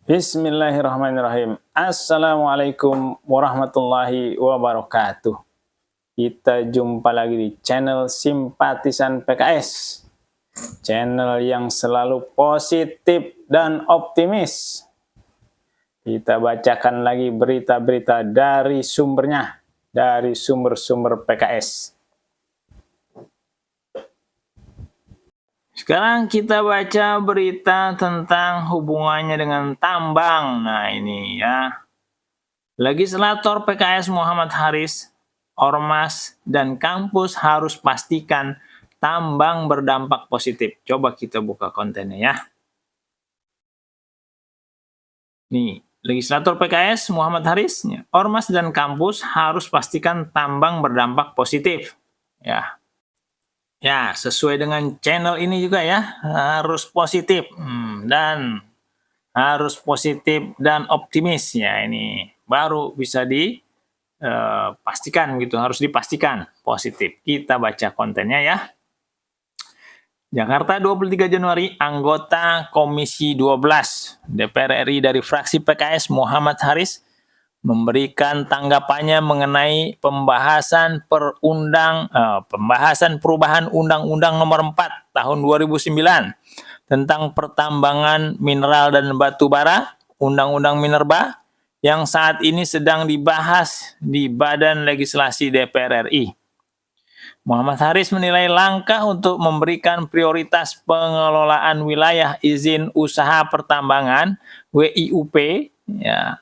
Bismillahirrahmanirrahim. Assalamualaikum warahmatullahi wabarakatuh. Kita jumpa lagi di channel Simpatisan PKS. Channel yang selalu positif dan optimis. Kita bacakan lagi berita-berita dari sumbernya, dari sumber-sumber PKS. Sekarang kita baca berita tentang hubungannya dengan tambang. Nah ini ya. Legislator PKS Muhammad Haris, Ormas, dan kampus harus pastikan tambang berdampak positif. Coba kita buka kontennya ya. Nih, Legislator PKS Muhammad Haris, Ormas, dan kampus harus pastikan tambang berdampak positif. Ya, ya, sesuai dengan channel ini juga ya, harus positif dan harus positif dan optimis ya, ini baru bisa dipastikan gitu, harus dipastikan positif. Kita baca kontennya ya. Jakarta 23 Januari, anggota Komisi 12 DPR RI dari fraksi PKS Muhammad Haris memberikan tanggapannya mengenai pembahasan perubahan Undang-Undang Nomor 4 Tahun 2009 tentang pertambangan mineral dan batu bara, Undang-Undang Minerba, yang saat ini sedang dibahas di Badan Legislasi DPR RI. Muhammad Haris menilai langkah untuk memberikan prioritas pengelolaan wilayah izin usaha pertambangan (WIUP) ya,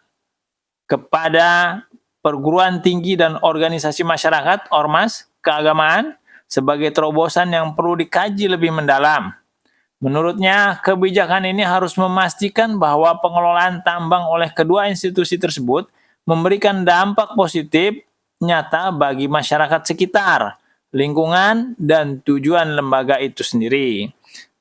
kepada perguruan tinggi dan organisasi masyarakat, ormas, keagamaan sebagai terobosan yang perlu dikaji lebih mendalam. Menurutnya, kebijakan ini harus memastikan bahwa pengelolaan tambang oleh kedua institusi tersebut memberikan dampak positif nyata bagi masyarakat sekitar, lingkungan, dan tujuan lembaga itu sendiri.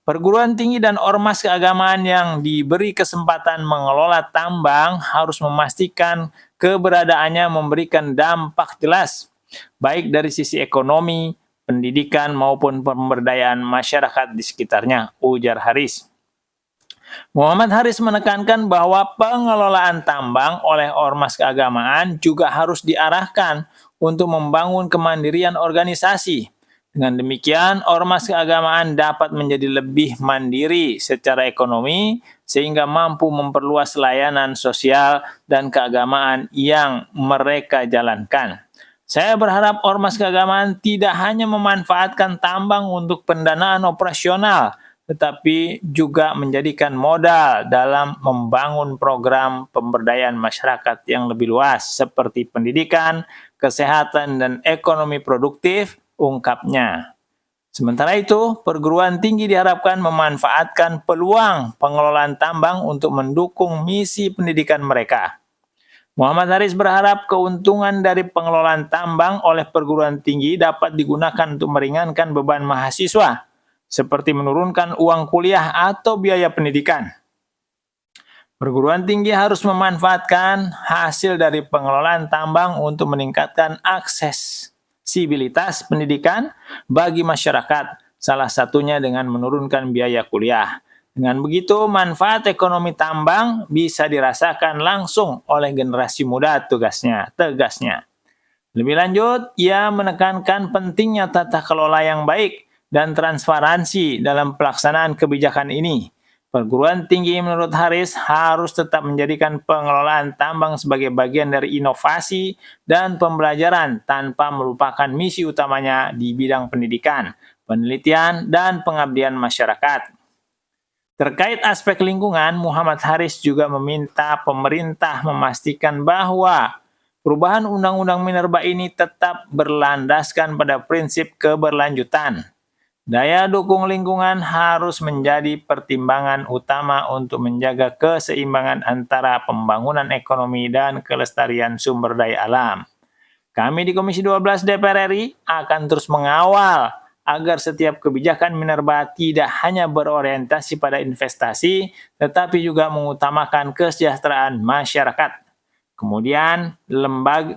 Perguruan tinggi dan ormas keagamaan yang diberi kesempatan mengelola tambang harus memastikan keberadaannya memberikan dampak jelas, baik dari sisi ekonomi, pendidikan, maupun pemberdayaan masyarakat di sekitarnya, ujar Haris. Muhammad Haris menekankan bahwa pengelolaan tambang oleh ormas keagamaan juga harus diarahkan untuk membangun kemandirian organisasi. Dengan demikian, ormas keagamaan dapat menjadi lebih mandiri secara ekonomi sehingga mampu memperluas layanan sosial dan keagamaan yang mereka jalankan. Saya berharap ormas keagamaan tidak hanya memanfaatkan tambang untuk pendanaan operasional, tetapi juga menjadikan modal dalam membangun program pemberdayaan masyarakat yang lebih luas seperti pendidikan, kesehatan, dan ekonomi produktif, ungkapnya. Sementara itu, perguruan tinggi diharapkan memanfaatkan peluang pengelolaan tambang untuk mendukung misi pendidikan mereka. Muhammad Haris berharap keuntungan dari pengelolaan tambang oleh perguruan tinggi dapat digunakan untuk meringankan beban mahasiswa, seperti menurunkan uang kuliah atau biaya pendidikan. Perguruan tinggi harus memanfaatkan hasil dari pengelolaan tambang untuk meningkatkan aksesibilitas pendidikan bagi masyarakat, salah satunya dengan menurunkan biaya kuliah. Dengan begitu, manfaat ekonomi tambang bisa dirasakan langsung oleh generasi muda, tegasnya. Lebih lanjut, ia menekankan pentingnya tata kelola yang baik dan transparansi dalam pelaksanaan kebijakan ini. Perguruan tinggi menurut Haris harus tetap menjadikan pengelolaan tambang sebagai bagian dari inovasi dan pembelajaran tanpa melupakan misi utamanya di bidang pendidikan, penelitian, dan pengabdian masyarakat. Terkait aspek lingkungan, Muhammad Haris juga meminta pemerintah memastikan bahwa perubahan Undang-Undang Minerba ini tetap berlandaskan pada prinsip keberlanjutan. Daya dukung lingkungan harus menjadi pertimbangan utama untuk menjaga keseimbangan antara pembangunan ekonomi dan kelestarian sumber daya alam. Kami di Komisi 12 DPR RI akan terus mengawal agar setiap kebijakan Minerba tidak hanya berorientasi pada investasi, tetapi juga mengutamakan kesejahteraan masyarakat. Kemudian,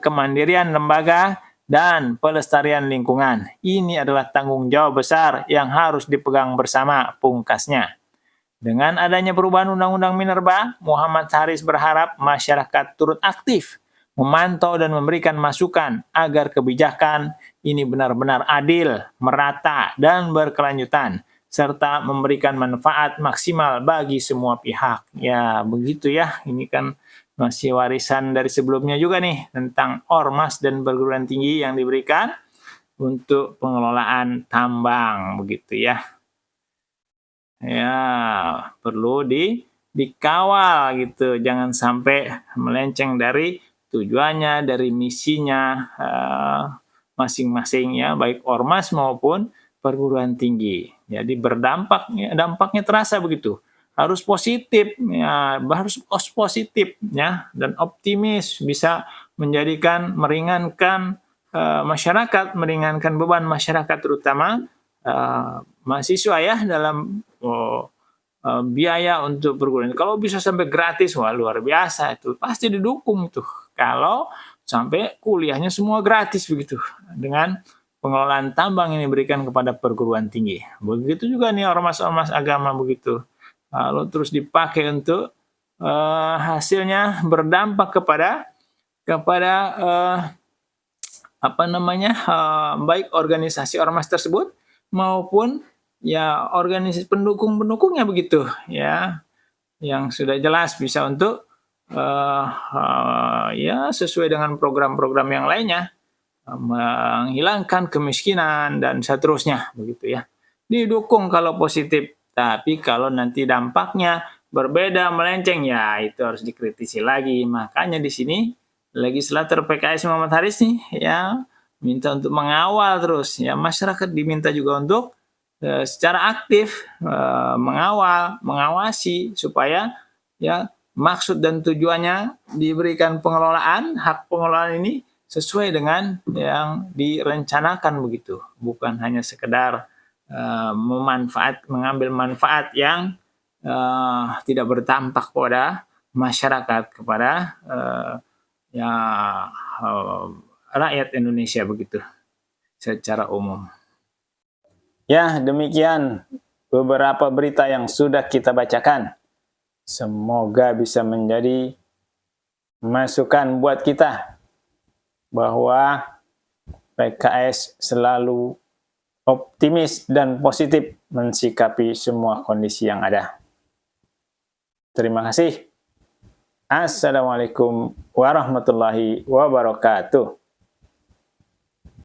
kemandirian lembaga dan pelestarian lingkungan. Ini adalah tanggung jawab besar yang harus dipegang bersama, pungkasnya. Dengan adanya perubahan Undang-Undang Minerba, Muhammad Haris berharap masyarakat turut aktif memantau dan memberikan masukan agar kebijakan ini benar-benar adil, merata, dan berkelanjutan, serta memberikan manfaat maksimal bagi semua pihak. Ya, begitu ya. Ini kan masih warisan dari sebelumnya juga nih tentang ormas dan perguruan tinggi yang diberikan untuk pengelolaan tambang, begitu ya. Ya, perlu dikawal gitu, jangan sampai melenceng dari tujuannya, dari misinya masing-masing ya, baik ormas maupun perguruan tinggi. Jadi dampaknya terasa begitu. Harus positif ya, harus positif ya, dan optimis, bisa meringankan masyarakat, meringankan beban masyarakat terutama mahasiswa ya dalam biaya untuk perguruan. Kalau bisa sampai gratis, wah luar biasa itu. Pasti didukung tuh. Kalau sampai kuliahnya semua gratis begitu. Dengan pengelolaan tambang yang diberikan kepada perguruan tinggi. Begitu juga nih ormas-ormas agama begitu. Lalu terus dipakai untuk hasilnya berdampak kepada baik organisasi ormas tersebut maupun ya organisasi pendukung-pendukungnya begitu ya, yang sudah jelas bisa untuk ya sesuai dengan program-program yang lainnya, menghilangkan kemiskinan dan seterusnya begitu ya. Didukung kalau positif, tapi kalau nanti dampaknya berbeda, melenceng, ya itu harus dikritisi lagi. Makanya di sini legislator PKS Muhammad Haris nih ya minta untuk mengawal terus ya, masyarakat diminta juga untuk secara aktif mengawal, mengawasi supaya ya maksud dan tujuannya diberikan pengelolaan, hak pengelolaan ini sesuai dengan yang direncanakan begitu, bukan hanya sekedar mengambil manfaat yang tidak berdampak pada masyarakat, kepada rakyat Indonesia begitu secara umum. Ya, demikian beberapa berita yang sudah kita bacakan. Semoga bisa menjadi masukan buat kita bahwa PKS selalu optimis dan positif mensikapi semua kondisi yang ada. Terima kasih. Assalamualaikum warahmatullahi wabarakatuh.